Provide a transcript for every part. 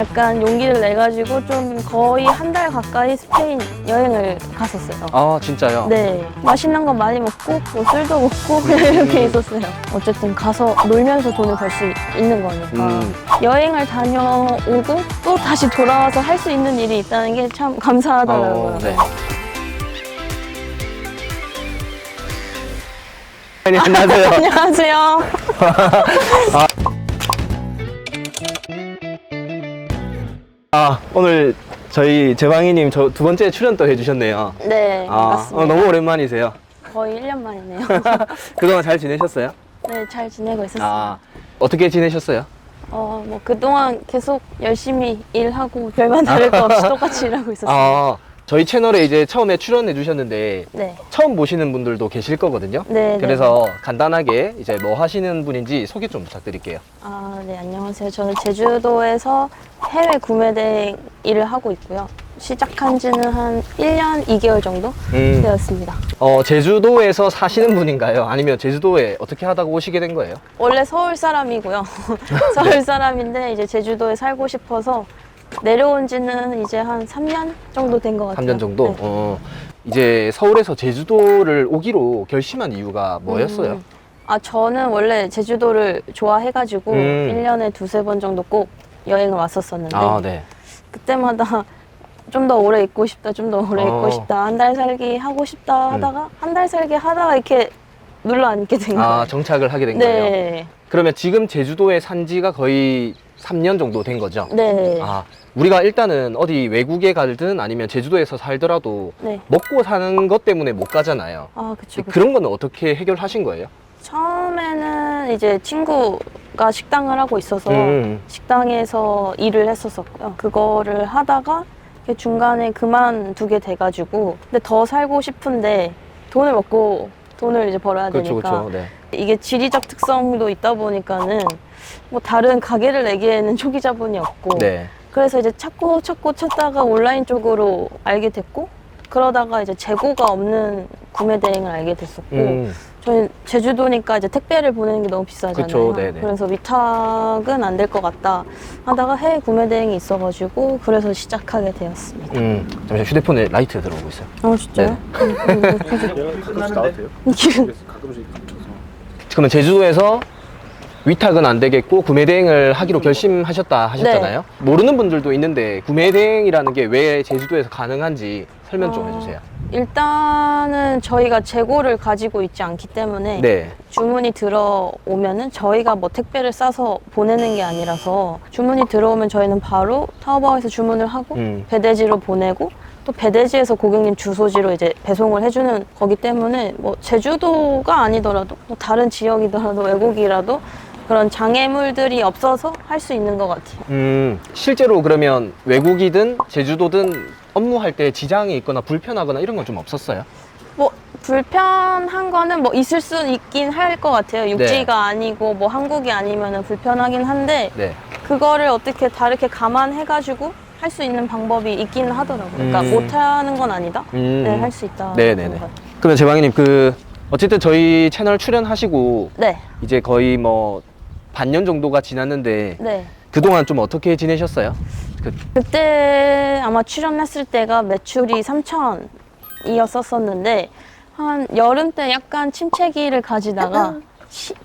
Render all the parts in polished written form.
약간 용기를 내가지고 좀 거의 한 달 가까이 스페인 여행을 갔었어요. 아, 진짜요? 네. 맛있는 거 많이 먹고, 뭐 술도 먹고, 그냥 이렇게 있었어요. 어쨌든 가서 놀면서 돈을 벌 수 있는 거니까. 여행을 다녀오고 또 다시 돌아와서 할 수 있는 일이 있다는 게 참 감사하더라고요. 네. 안녕하세요. 안녕하세요. 오늘 저희 재방이님 두 번째 출연 또 해주셨네요. 네, 반갑습니다. 너무 오랜만이세요. 거의 1년 만이네요. 그동안 잘 지내셨어요? 네, 잘 지내고 있었어요. 어떻게 지내셨어요? 뭐 그동안 계속 열심히 일하고 별반 다를 거 없이 똑같이 일하고 있었어요. 저희 채널에 이제 처음에 출연해 주셨는데 네. 처음 보시는 분들도 계실 거거든요. 네. 그래서 간단하게 이제 뭐 하시는 분인지 소개 좀 부탁드릴게요. 네, 안녕하세요. 저는 제주도에서 해외 구매대 일을 하고 있고요. 시작한 지는 한 1년 2개월 정도 되었습니다. 제주도에서 사시는 분인가요? 아니면 제주도에 어떻게 하다가 오시게 된 거예요? 원래 서울 사람이고요. 서울 사람인데 이제 제주도에 살고 싶어서 내려온 지는 이제 한 3년 정도 된 것 같아요. 3년 정도? 네. 이제 서울에서 제주도를 오기로 결심한 이유가 뭐였어요? 저는 원래 제주도를 좋아해가지고 1년에 두세 번 정도 꼭 여행을 왔었었는데 네. 그때마다 좀 더 오래 있고 싶다, 좀 더 오래 있고 싶다, 한 달 살기 하고 싶다 하다가 한 달 살기 하다가 이렇게 눌러앉게 된 거예요. 정착을 하게 된 네. 거예요? 그러면 지금 제주도에 산 지가 거의 3년 정도 된 거죠? 네. 우리가 일단은 어디 외국에 가든 아니면 제주도에서 살더라도 네. 먹고 사는 것 때문에 못 가잖아요. 그쵸. 그런 거는 어떻게 해결하신 거예요? 처음에는 이제 친구가 식당을 하고 있어서 식당에서 일을 했었었고요. 그거를 하다가 중간에 그만두게 돼가지고 근데 더 살고 싶은데 돈을 이제 벌어야 되니까 그렇죠. 네. 이게 지리적 특성도 있다 보니까는 뭐 다른 가게를 내기에는 초기 자본이 없고 네. 그래서 이제 찾다가 온라인 쪽으로 알게 됐고 그러다가 이제 재고가 없는 구매 대행을 알게 됐었고 저희 제주도니까 이제 택배를 보내는 게 너무 비싸잖아요. 그쵸, 네네. 그래서 위탁은 안 될 것 같다 하다가 해외 구매 대행이 있어가지고 그래서 시작하게 되었습니다. 잠시만 휴대폰에 라이트 들어오고 있어요. 진짜요? 가끔씩 나와도 돼요? 가끔씩 겹쳐서. 그러면 제주도에서 위탁은 안 되겠고 구매 대행을 하기로 결심하셨다 하셨잖아요. 모르는 분들도 있는데 구매 대행이라는 게 왜 제주도에서 가능한지 설명 좀 해주세요. 일단은 저희가 재고를 가지고 있지 않기 때문에 네. 주문이 들어오면은 저희가 뭐 택배를 싸서 보내는 게 아니라서 주문이 들어오면 저희는 바로 타오바오에서 주문을 하고 배대지로 보내고 또 배대지에서 고객님 주소지로 이제 배송을 해주는 거기 때문에 뭐 제주도가 아니더라도 뭐 다른 지역이더라도 외국이라도 그런 장애물들이 없어서 할 수 있는 것 같아요. 실제로 그러면 외국이든 제주도든 업무할 때 지장이 있거나 불편하거나 이런 건 좀 없었어요? 뭐 불편한 거는 뭐 있을 수 있긴 할 것 같아요. 육지가 아니고 뭐 한국이 아니면은 불편하긴 한데 네. 그거를 어떻게 다르게 감안해가지고 할 수 있는 방법이 있긴 하더라고요. 그러니까 못하는 건 아니다. 네, 할 수 있다. 네네네. 그러면 재방이님 어쨌든 저희 채널 출연하시고 네. 이제 거의 뭐 반년 정도가 지났는데 네. 그동안 좀 어떻게 지내셨어요? 그때 아마 출연했을 때가 매출이 3,000이었었는데 한 여름 때 약간 침체기를 가지다가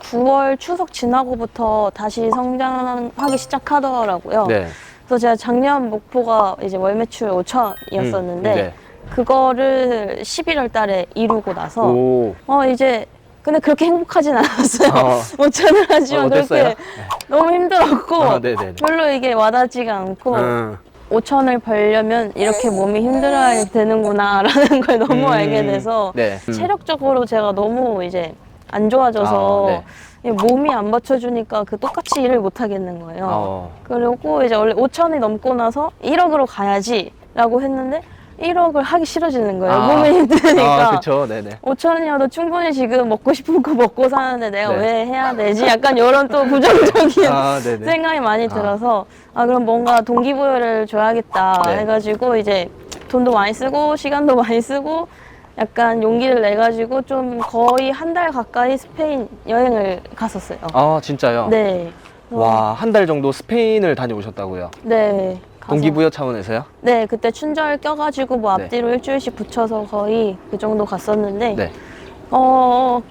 9월 추석 지나고부터 다시 성장하기 시작하더라고요. 네. 그래서 제가 작년 목표가 이제 월 매출 5,000이었었는데 네. 그거를 11월 달에 이루고 나서 오. 이제 근데 그렇게 행복하진 않았어요. 5,000을 하지만 어땠어요? 그렇게 너무 힘들었고 네네네. 별로 이게 와닿지가 않고 5,000을 벌려면 이렇게 몸이 힘들어야 되는구나 라는 걸 너무 알게 돼서 네. 체력적으로 제가 너무 이제 안 좋아져서 몸이 안 받쳐주니까 똑같이 일을 못 하겠는 거예요. 그리고 이제 원래 5,000이 넘고 나서 1억으로 가야지 라고 했는데 1억을 하기 싫어지는 거예요. 몸이 힘드니까. 그렇죠. 네네. 5,000이어도 충분히 지금 먹고 싶은 거 먹고 사는데 내가 네. 왜 해야 되지? 약간 이런 또 부정적인 네네. 생각이 많이 들어서 그럼 뭔가 동기부여를 줘야겠다 네. 해가지고 이제 돈도 많이 쓰고 시간도 많이 쓰고 약간 용기를 내가지고 좀 거의 한 달 가까이 스페인 여행을 갔었어요. 진짜요? 네. 와, 한 달 정도 스페인을 다녀오셨다고요? 네. 가서. 동기부여 차원에서요? 네, 그때 춘절 껴가지고 뭐 네. 앞뒤로 일주일씩 붙여서 거의 그 정도 갔었는데, 네.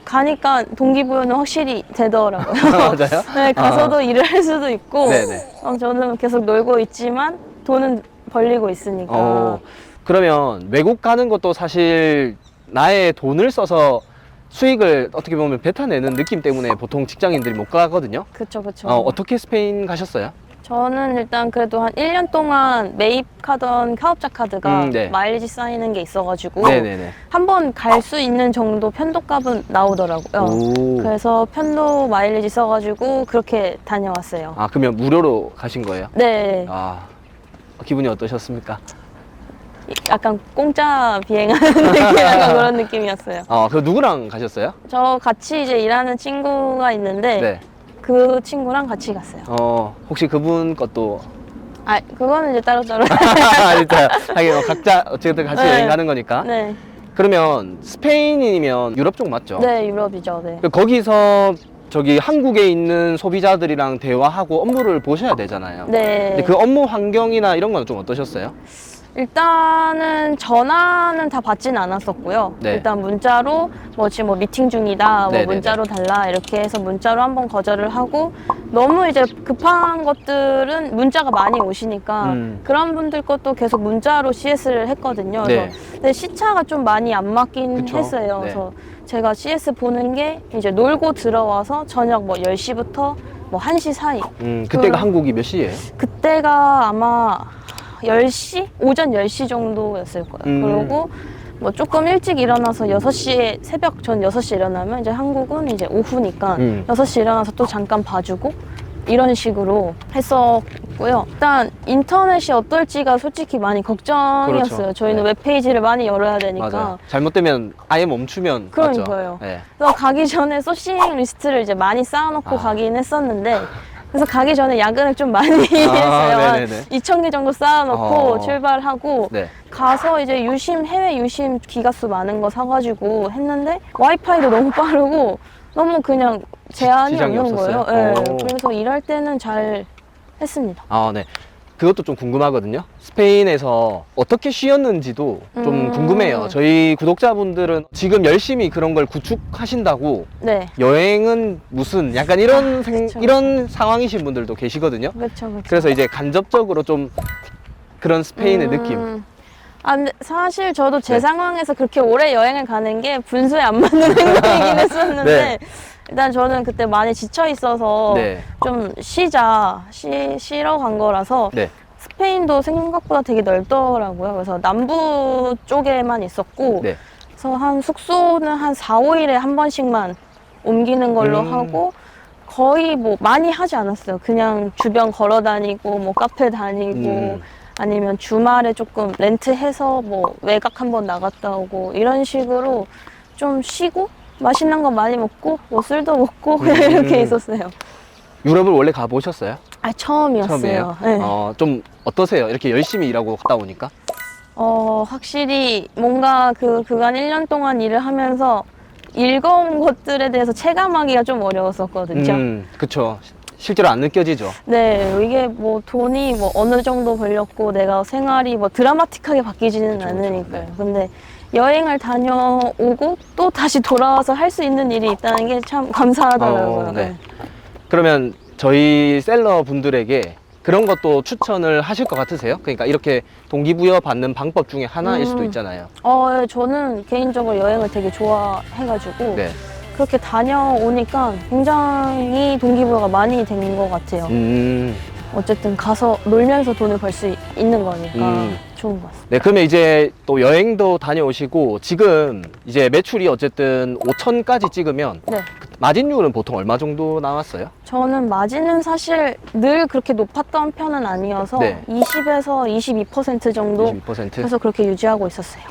가니까 동기부여는 확실히 되더라고요. 맞아요? 네, 가서도 일을 할 수도 있고, 네네. 저는 계속 놀고 있지만 돈은 벌리고 있으니까. 그러면 외국 가는 것도 사실 나의 돈을 써서 수익을 어떻게 보면 뱉어내는 느낌 때문에 보통 직장인들이 못 가거든요. 그쵸, 그쵸. 어떻게 스페인 가셨어요? 저는 일단 그래도 한 1년 동안 매입하던 사업자 카드가 네. 마일리지 쌓이는 게 있어가지고 네네네. 한 번 갈 수 있는 정도 편도값은 나오더라고요. 오. 그래서 편도 마일리지 써가지고 그렇게 다녀왔어요. 아, 그러면 무료로 가신 거예요? 네, 아, 기분이 어떠셨습니까? 약간 공짜 비행하는 느낌, 약간 그런 느낌이었어요. 그 누구랑 가셨어요? 저 같이 이제 일하는 친구가 있는데 네. 그 친구랑 같이 갔어요. 혹시 그분 것도 그거는 이제 따로따로. 진짜 하긴 각자 어쨌든 같이 네. 여행 가는 거니까. 네, 그러면 스페인이면 유럽 쪽 맞죠? 네, 유럽이죠. 네. 거기서 저기 한국에 있는 소비자들이랑 대화하고 업무를 보셔야 되잖아요. 네. 근데 그 업무 환경이나 이런 건 좀 어떠셨어요? 일단은 전화는 다 받진 않았었고요. 네. 일단 문자로 뭐 지금 뭐 미팅 중이다, 뭐 네네네. 문자로 달라 이렇게 해서 문자로 한번 거절을 하고, 너무 이제 급한 것들은 문자가 많이 오시니까 그런 분들 것도 계속 문자로 CS를 했거든요. 네. 그래서 근데 시차가 좀 많이 안 맞긴 그쵸. 했어요. 네. 그래서 제가 CS 보는 게 이제 놀고 들어와서 저녁 뭐 10시부터 뭐 1시 사이. 그때가 그- 한국이 몇 시예요? 그때가 아마 10시? 오전 10시 정도였을 거예요. 그리고 뭐 조금 일찍 일어나서 6시에, 새벽 전 6시에 일어나면 이제 한국은 이제 오후니까 6시에 일어나서 또 잠깐 봐주고 이런 식으로 했었고요. 일단 인터넷이 어떨지가 솔직히 많이 걱정이었어요. 그렇죠. 저희는 네. 웹페이지를 많이 열어야 되니까. 맞아요. 잘못되면 아예 멈추면 그러니까요. 맞죠? 네. 그래서 가기 전에 소싱 리스트를 이제 많이 쌓아놓고 가긴 했었는데, 그래서 가기 전에 야근을 좀 많이 했어요. 한 네네네. 2,000개 정도 쌓아놓고 출발하고 네. 가서 이제 해외 유심 기가수 많은 거 사가지고 했는데 와이파이도 너무 빠르고 너무 그냥 제한이 지장이 없는 없었어요? 거예요. 네. 오. 그래서 일할 때는 잘 했습니다. 네. 그것도 좀 궁금하거든요. 스페인에서 어떻게 쉬었는지도 좀 궁금해요. 저희 구독자분들은 지금 열심히 그런 걸 구축하신다고 네. 여행은 무슨 약간 이런 그쵸. 이런 상황이신 분들도 계시거든요. 그렇죠. 그래서 이제 간접적으로 좀 그런 스페인의 느낌. 근데 사실 저도 제 네. 상황에서 그렇게 오래 여행을 가는 게 분수에 안 맞는 행동이긴 했었는데, 네. 일단 저는 그때 많이 지쳐 있어서 네. 좀 쉬러 간 거라서 네. 스페인도 생각보다 되게 넓더라고요. 그래서 남부 쪽에만 있었고, 네. 그래서 한 숙소는 한 4, 5일에 한 번씩만 옮기는 걸로 하고, 거의 뭐 많이 하지 않았어요. 그냥 주변 걸어 다니고, 뭐 카페 다니고, 아니면 주말에 조금 렌트해서 뭐 외곽 한번 나갔다 오고, 이런 식으로 좀 쉬고, 맛있는 거 많이 먹고, 뭐 술도 먹고, 그냥 이렇게 있었어요. 유럽을 원래 가보셨어요? 처음이었어요. 처음이에요? 네. 좀 어떠세요? 이렇게 열심히 일하고 갔다 오니까? 확실히 뭔가 그간 1년 동안 일을 하면서 읽어온 것들에 대해서 체감하기가 좀 어려웠었거든요. 그쵸. 실제로 안 느껴지죠. 네, 이게 뭐 돈이 뭐 어느 정도 벌렸고 내가 생활이 뭐 드라마틱하게 바뀌지는 않으니까요. 네. 근데 여행을 다녀오고 또 다시 돌아와서 할 수 있는 일이 있다는 게 참 감사하더라고요. 네. 그러면 저희 셀러 분들에게 그런 것도 추천을 하실 것 같으세요? 그러니까 이렇게 동기부여 받는 방법 중에 하나일 수도 있잖아요. 네, 저는 개인적으로 여행을 되게 좋아해가지고 네. 그렇게 다녀오니까 굉장히 동기부여가 많이 된 것 같아요. 어쨌든 가서 놀면서 돈을 벌 수 있는 거니까 좋은 것 같습니다. 네, 그러면 이제 또 여행도 다녀오시고 지금 이제 매출이 어쨌든 5천까지 찍으면 네. 마진율은 보통 얼마 정도 나왔어요? 저는 마진은 사실 늘 그렇게 높았던 편은 아니어서 네. 20에서 22% 정도 22%? 그래서 그렇게 유지하고 있었어요.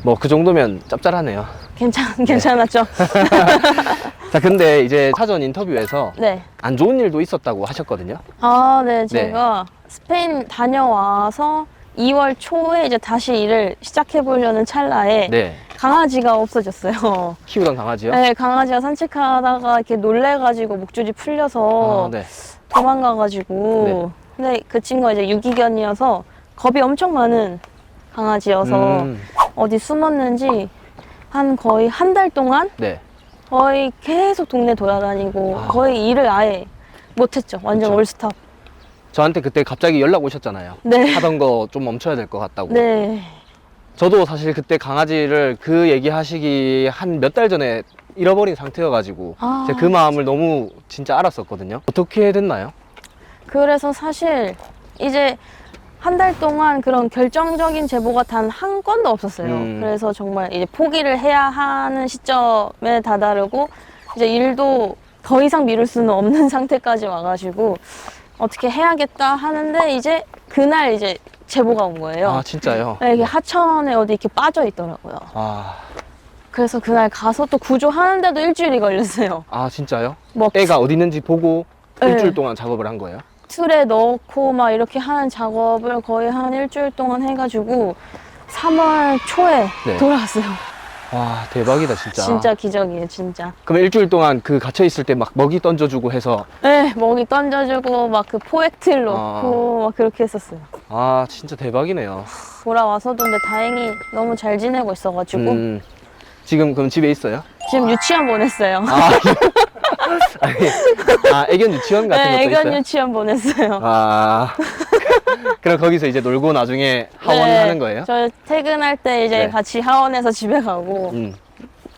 뭐 그 정도면 짭짤하네요. 괜찮았죠? 자, 근데 이제 사전 인터뷰에서 네. 안 좋은 일도 있었다고 하셨거든요. 네. 제가 스페인 다녀와서 2월 초에 이제 다시 일을 시작해 보려는 찰나에 네. 강아지가 없어졌어요. 키우던 강아지요? 네, 강아지가 산책하다가 이렇게 놀래가지고 목줄이 풀려서 네. 도망가가지고. 근데 그 친구가 이제 유기견이어서 겁이 엄청 많은 강아지여서 어디 숨었는지 한 거의 한 달 동안 네. 거의 계속 동네 돌아다니고 거의 일을 아예 못했죠. 완전 그쵸. 올스톱. 저한테 그때 갑자기 연락 오셨잖아요. 네. 하던 거 좀 멈춰야 될 것 같다고. 네. 저도 사실 그때 강아지를 그 얘기하시기 한 몇 달 전에 잃어버린 상태여가지고 아, 제가 그 마음을 너무 진짜 알았었거든요. 어떻게 됐나요? 그래서 사실 이제 한 달 동안 그런 결정적인 제보가 단 한 건도 없었어요. 그래서 정말 이제 포기를 해야 하는 시점에 다다르고 이제 일도 더 이상 미룰 수는 없는 상태까지 와가지고 어떻게 해야겠다 하는데 이제 그날 이제 제보가 온 거예요. 아, 진짜요? 네, 이게 하천에 어디 이렇게 빠져 있더라고요. 아, 그래서 그날 가서 또 구조하는데도 일주일이 걸렸어요. 아 진짜요? 뭐 애가 어디 있는지 보고 네. 일주일 동안 작업을 한 거예요? 틀에 넣고 막 이렇게 하는 작업을 거의 한 일주일 동안 해가지고 3월 초에 네. 돌아왔어요. 와, 대박이다 진짜. 진짜 기적이에요, 진짜. 그럼 일주일 동안 그 갇혀 있을 때 막 먹이 던져주고 해서 네, 먹이 던져주고 막 그 포획틀 넣고 막 그렇게 했었어요. 아, 진짜 대박이네요. 돌아와서도 근데 다행히 너무 잘 지내고 있어가지고 지금 그럼 집에 있어요? 지금 유치원 보냈어요. 아니, 애견 유치원 같은 네, 것도 애견 있어요? 유치원 보냈어요. 아, 그럼 거기서 이제 놀고 나중에 하원하는 거예요? 저 퇴근할 때 이제 네. 같이 하원해서 집에 가고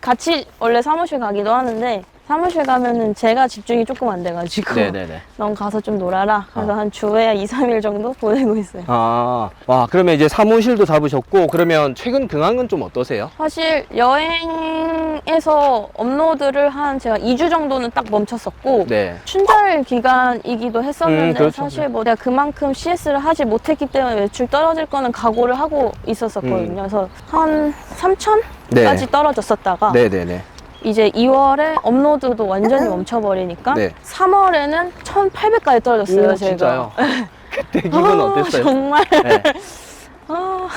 같이 원래 사무실 가기도 하는데 사무실 가면은 제가 집중이 조금 안 돼가지고 네네네. 넌 가서 좀 놀아라. 그래서 한 주에 2, 3일 정도 보내고 있어요. 아, 와, 그러면 이제 사무실도 잡으셨고, 그러면 최근 근황은 좀 어떠세요? 사실 여행에서 업로드를 한 제가 2주 정도는 딱 멈췄었고 네. 춘절 기간이기도 했었는데 그렇죠. 사실 뭐 내가 그만큼 CS를 하지 못했기 때문에 매출 떨어질 거는 각오를 하고 있었었거든요. 그래서 한 3천까지 네. 떨어졌었다가 네네네. 이제 2월에 업로드도 완전히 멈춰버리니까 네. 3월에는 1,800까지 떨어졌어요. 오, 제가. 진짜요? 그때 기분 어땠어요? 정말. 네. 아,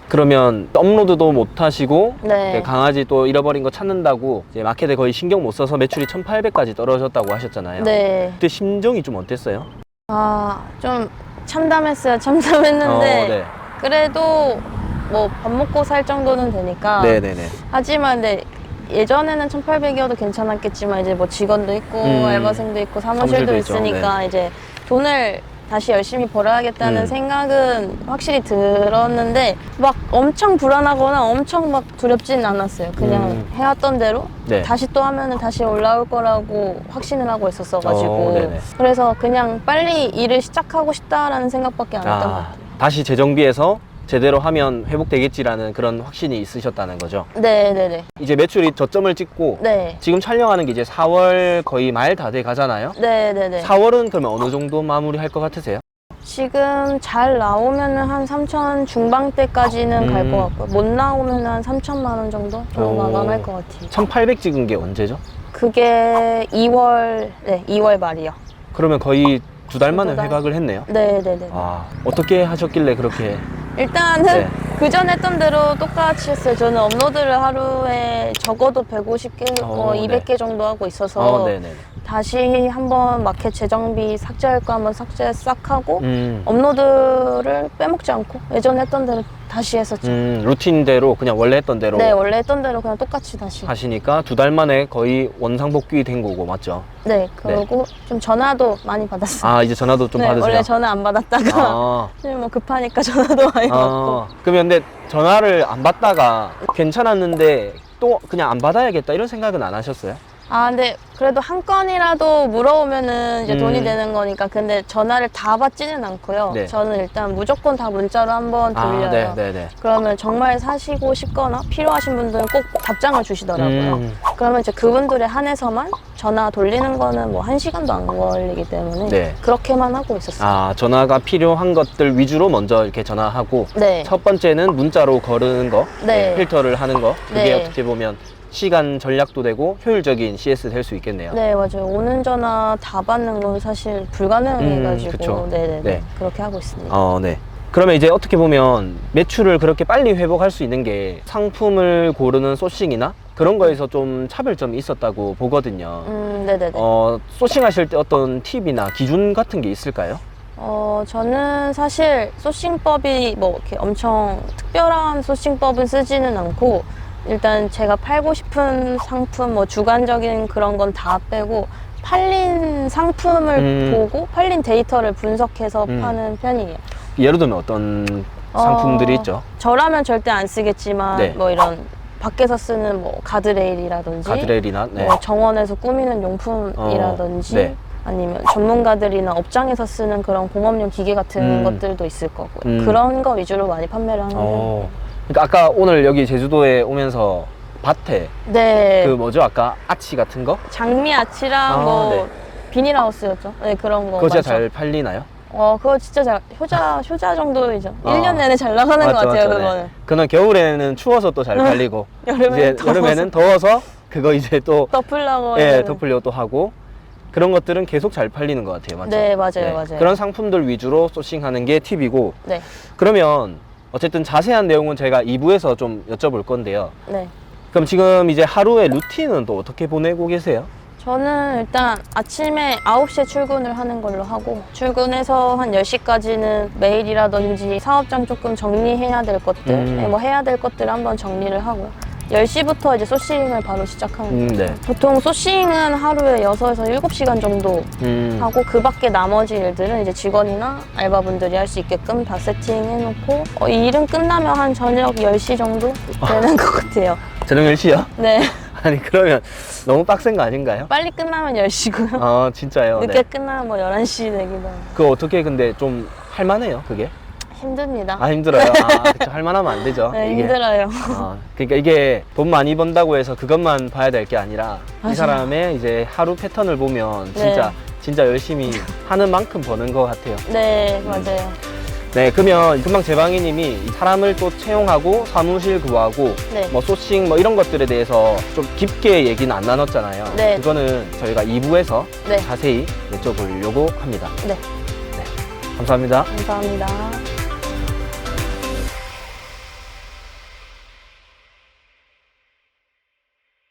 그러면 업로드도 못 하시고 네. 이제 강아지 또 잃어버린 거 찾는다고 이제 마켓에 거의 신경 못 써서 매출이 1,800까지 떨어졌다고 하셨잖아요. 네. 그때 심정이 좀 어땠어요? 아, 좀 참담했어요. 참담했는데 네. 그래도 뭐 밥 먹고 살 정도는 되니까. 네네네. 하지만 네, 예전에는 1,800이어도 괜찮았겠지만 이제 뭐 직원도 있고 알바생도 있고 사무실도 사무실도 있죠. 있으니까 이제 돈을 다시 열심히 벌어야겠다는 생각은 확실히 들었는데 막 엄청 불안하거나 엄청 막 두렵지는 않았어요. 그냥 해왔던 대로 네. 다시 또 하면은 다시 올라올 거라고 확신을 하고 있었어가지고 네네. 그래서 그냥 빨리 일을 시작하고 싶다라는 생각밖에 안 했던 것 같아요. 다시 재정비해서 제대로 하면 회복되겠지라는 그런 확신이 있으셨다는 거죠. 네네네. 이제 매출이 저점을 찍고 네. 지금 촬영하는 게 이제 4월 거의 말 다 돼 가잖아요. 네네네. 4월은 그러면 어느 정도 마무리할 것 같으세요? 지금 잘 나오면은 한 3천 중반대까지는 갈 것 같고요. 못 나오면 한 3천만 원 정도 마감할 것 같아요. 1,800 찍은 게 언제죠? 그게 2월, 네, 2월 말이요. 그러면 거의 2달 만에 두 달. 회복을 했네요. 네네네. 아, 어떻게 하셨길래 그렇게? 일단은 네. 그전 했던 대로 똑같이 했어요. 저는 업로드를 하루에 적어도 150개, 200개 정도 하고 있어서 네네. 다시 한번 마켓 재정비 삭제할 거 한번 삭제 싹 하고 업로드를 빼먹지 않고 예전에 했던 대로 다시 했었죠. 루틴대로 그냥 원래 했던 대로 네, 원래 했던 대로 그냥 똑같이 다시. 하시니까 2달 만에 거의 원상복귀 된 거고 맞죠? 네, 그리고 좀 전화도 많이 받았어요. 아, 이제 전화도 좀 네, 받으세요? 원래 전화 안 받았다가 아, 뭐 급하니까 전화도 많이 받고. 그러면 근데 전화를 안 받다가 괜찮았는데 또 그냥 안 받아야겠다 이런 생각은 안 하셨어요? 아, 근데 그래도 한 건이라도 물어오면은 이제 돈이 되는 거니까. 근데 전화를 다 받지는 않고요. 네. 저는 일단 무조건 다 문자로 한번 돌려요. 네네네. 그러면 정말 사시고 싶거나 필요하신 분들은 꼭 답장을 주시더라고요. 그러면 이제 그분들에 한해서만 전화 돌리는 거는 뭐 1시간도 안 걸리기 때문에 네. 그렇게만 하고 있었어요. 아, 전화가 필요한 것들 위주로 먼저 이렇게 전화하고 네. 첫 번째는 문자로 거르는 거, 네. 필터를 하는 거 그게 네. 어떻게 보면 시간 전략도 되고 효율적인 CS 될 수 있겠네요. 네, 맞아요. 오는 전화 다 받는 건 사실 불가능해가지고. 그쵸. 네네. 네. 그렇게 하고 있습니다. 네. 그러면 이제 어떻게 보면 매출을 그렇게 빨리 회복할 수 있는 게 상품을 고르는 소싱이나 그런 거에서 좀 차별점이 있었다고 보거든요. 네네네. 소싱하실 때 어떤 팁이나 기준 같은 게 있을까요? 저는 사실 소싱법이 뭐 이렇게 엄청 특별한 소싱법은 쓰지는 않고, 일단 제가 팔고 싶은 상품, 뭐 주관적인 그런 건 다 빼고, 팔린 상품을 보고 팔린 데이터를 분석해서 파는 편이에요. 예를 들면 어떤 상품들이 있죠? 저라면 절대 안 쓰겠지만, 네. 뭐 이런 밖에서 쓰는 뭐 가드레일이라든지, 가드레일이나 네. 뭐 정원에서 꾸미는 용품이라든지, 네. 아니면 전문가들이나 업장에서 쓰는 그런 공업용 기계 같은 것들도 있을 거고요. 그런 거 위주로 많이 판매를 하는 편이에요. 그러니까 아까 오늘 여기 제주도에 오면서 밭에 네. 그 뭐죠? 아까 아치 같은 거? 장미 아치랑 뭐 네. 비닐하우스였죠. 네, 그런 거. 그거 진짜 많죠. 잘 팔리나요? 그거 진짜 잘, 효자 정도이죠. 아. 1년 내내 잘 나가는 것 같아요, 그거는. 네. 그거는 겨울에는 추워서 또 잘 팔리고 이제 여름에는 더워서 그거 이제 또 덮으려고. 예, 하는. 덮으려고 또 하고 그런 것들은 계속 잘 팔리는 것 같아요. 맞죠? 네, 맞아요, 맞아요. 그런 상품들 위주로 소싱하는 게 팁이고 네, 그러면 어쨌든 자세한 내용은 제가 2부에서 좀 여쭤볼 건데요. 네. 그럼 지금 이제 하루의 루틴은 또 어떻게 보내고 계세요? 저는 일단 아침에 9시에 출근을 하는 걸로 하고, 출근해서 한 10시까지는 메일이라든지 사업장 조금 정리해야 될 것들, 뭐 해야 될 것들을 한번 정리를 하고요. 10시부터 이제 소싱을 바로 시작하는 거예요. 네. 보통 소싱은 하루에 6에서 7시간 정도 하고, 그 밖에 나머지 일들은 이제 직원이나 알바분들이 할 수 있게끔 다 세팅해놓고, 이 일은 끝나면 한 저녁 10시 정도 되는 것 같아요. 저녁 10시요? 네. 아니 그러면 너무 빡센 거 아닌가요? 빨리 끝나면 10시고요. 진짜요? 늦게 네. 끝나면 뭐 11시 되기도 하고. 그거 어떻게 근데 좀 할만해요 그게? 힘듭니다. 힘들어요? 그쵸 할만하면 안 되죠 네, 이게. 힘들어요. 그러니까 이게 돈 많이 번다고 해서 그것만 봐야 될 게 아니라 맞아요. 이 사람의 이제 하루 패턴을 보면 네. 진짜 열심히 하는 만큼 버는 것 같아요. 네, 맞아요. 네, 그러면 금방 제방이님이 사람을 또 채용하고 사무실 구하고 네. 뭐 소싱 뭐 이런 것들에 대해서 좀 깊게 얘기는 안 나눴잖아요. 네. 그거는 저희가 2부에서 네. 자세히 여쭤보려고 합니다. 네. 감사합니다. 감사합니다.